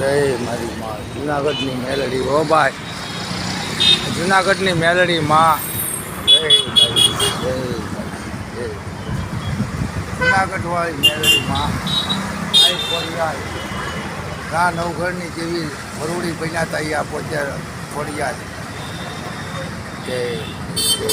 જય મારી માં જુનાગઢની મેલડી હો ભાઈ, જુનાગઢની મેલડી માં જય મારી જય જય જુનાગઢ વાળી મેલડી માં આઈ ફોડિયાદ રા નવઘરની જેવી વરુડી બન્યા હતા એ આપો ત્યારે ફોડિયાદ જય જય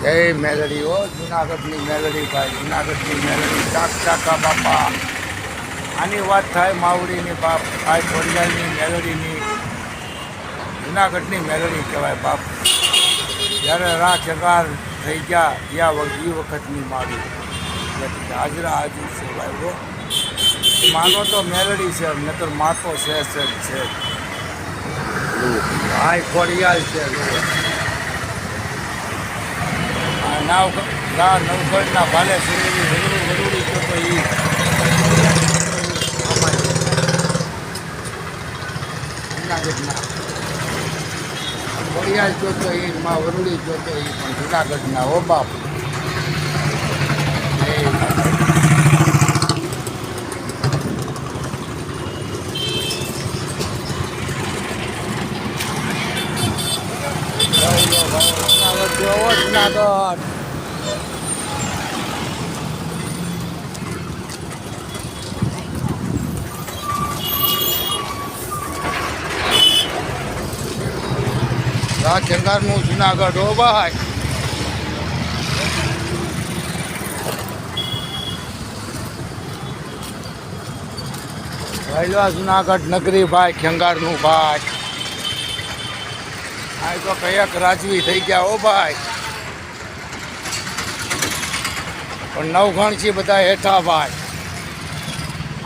જય મેલડી હો જુનાગઢની મેલડી ભાઈ, જુનાગઢની મેલડી ચાક ચાકા બાપા. આની વાત થાય માવડીની બાપ, આ ફોડિયાદની મેલડીની જુનાગઢની મેલડી કહેવાય બાપ. જ્યારે રા ચગાર થઈ ગયા એ વખતની માવી હાજરા હાજર છે ભાઈ હો. માનો તો મેલડી છે, નકર માતો છે આ ફોડિયાદ છે. નવગઢના ભાલે સુરેલી વરુડી તો જુનાગઢના ફોડિયાદ જોતો એ માં વરુડી જોતો એ પણ જુનાગઢના હો બાપ. જુનાગઢ રાજચંગારનું જુનાગઢ હો ભાઈ. પહેલા જુનાગઢ નગરી ભાઈ, ખેંગારનું ભાઈ. આ તો કયાક રાજવી થઈ ગયા હો ભાઈ, પણ નવઘણ છે બધા હેઠા ભાઈ.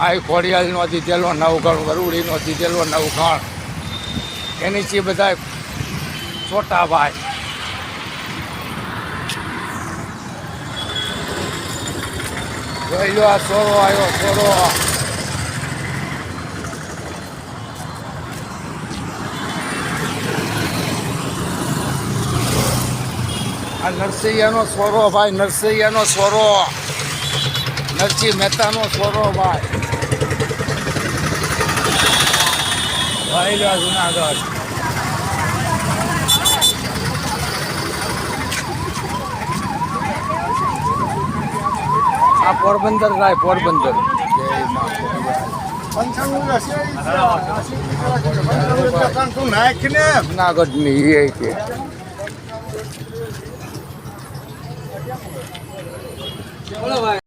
આ ખોડિયાલનો દીધેલો નવઘણ, વરુડીનો દીધેલો નવઘણ, એની છે બધા છોટા ભાઈ. જોઈ લો આ સોરો આવ્યો, સોરો. આ નરસૈયાનો સ્વરો ભાઈ, નરસૈયાનો સ્વરો, નરસિંહ મહેતાનો સ્વરો ભાઈ. ભાઈ લો જુનાગઢ. આ પોરબંદર થાય, પોરબંદર. જુનાગઢની એ છે.